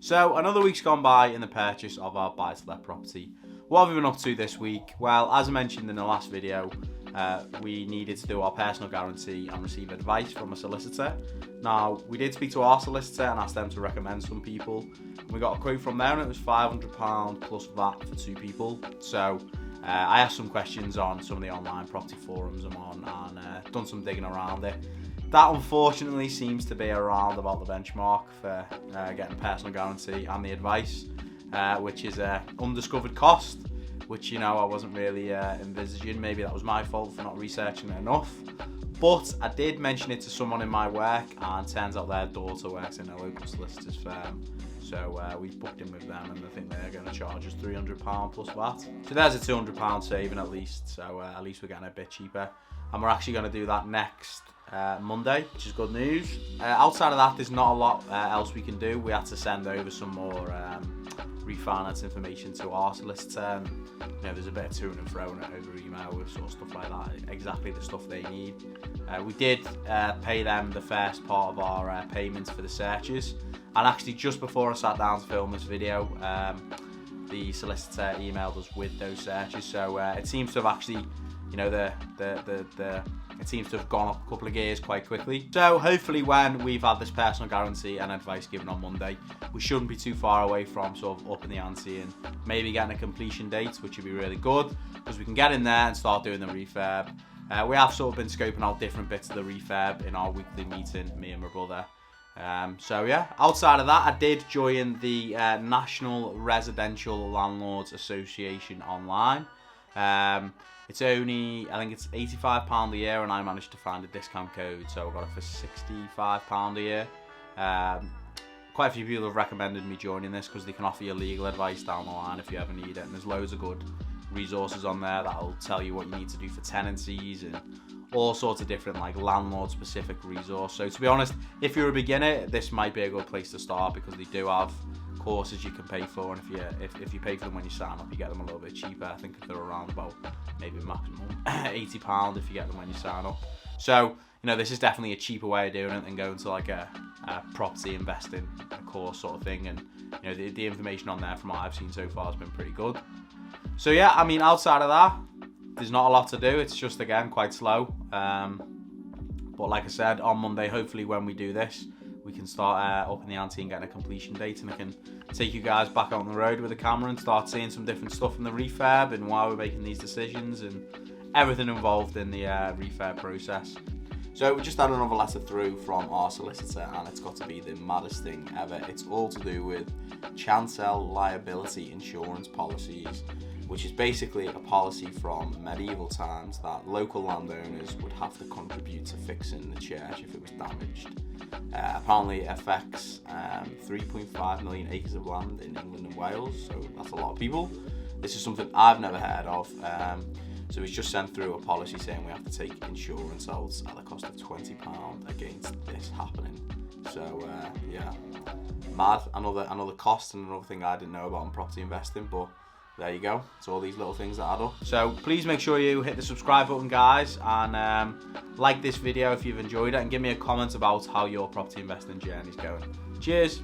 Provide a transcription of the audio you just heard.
So another week's gone by in the purchase of our buy-to-let property. What have we been up to this week? Well, as I mentioned in the last video, we needed to do our personal guarantee and receive advice from a solicitor. Now, we did speak to our solicitor and asked them to recommend some people. We got a quote from there and it was £500 plus VAT for 2 people. So I asked some questions on some of the online property forums I'm on and done some digging around it. That unfortunately seems to be around about the benchmark for getting a personal guarantee and the advice, which is an undiscovered cost, which I wasn't really envisaging. Maybe that was my fault for not researching it enough. But I did mention it to someone in my work, and turns out their daughter works in a local solicitor's firm. So we've booked in with them, and I think they're going to charge us £300 plus VAT. So there's a £200 saving at least. So at least we're getting a bit cheaper, and we're actually going to do that next Monday, which is good news. Outside of that, there's not a lot else we can do. We had to send over some more refinance information to our solicitor, and there's a bit of to and fro over email with sort of stuff like that, exactly the stuff they need. We did pay them the first part of our payments for the searches, and actually just before I sat down to film this video, the solicitor emailed us with those searches. So it seems to have actually, it seems to have gone up a couple of gears quite quickly. So hopefully when we've had this personal guarantee and advice given on Monday, we shouldn't be too far away from sort of upping the ante and maybe getting a completion date, which would be really good, because we can get in there and start doing the refurb. We have sort of been scoping out different bits of the refurb in our weekly meeting, me and my brother. So yeah, outside of that, I did join the National Residential Landlords Association online. It's only, I think it's £85 a year, and I managed to find a discount code, so I got it for £65 a year. Quite a few people have recommended me joining this because they can offer you legal advice down the line if you ever need it, and there's loads of good resources on there that'll tell you what you need to do for tenancies and all sorts of different landlord specific resource. So to be honest, if you're a beginner, this might be a good place to start, because they do have courses you can pay for, and if you pay for them when you sign up, you get them a little bit cheaper. I think they're around about maybe maximum £80 if you get them when you sign up. So this is definitely a cheaper way of doing it than going to a property investing course sort of thing, and the information on there from what I've seen so far has been pretty good. So yeah, I mean, outside of that, there's not a lot to do. It's just, again, quite slow. But like I said, on Monday, hopefully when we do this, we can start upping the ante and getting a completion date, and I can take you guys back out on the road with a camera and start seeing some different stuff in the refurb and why we're making these decisions and everything involved in the refurb process. So we just had another letter through from our solicitor, and it's got to be the maddest thing ever. It's all to do with chancel liability insurance policies, which is basically a policy from medieval times that local landowners would have to contribute to fixing the church if it was damaged. Apparently it affects 3.5 million acres of land in England and Wales, so that's a lot of people. This is something I've never heard of. So he's just sent through a policy saying we have to take insurance out at the cost of £20 against this happening. So yeah, mad. Another cost and another thing I didn't know about in property investing, but there you go. It's all these little things that add up. So please make sure you hit the subscribe button, guys, and like this video if you've enjoyed it, and give me a comment about how your property investing journey is going. Cheers.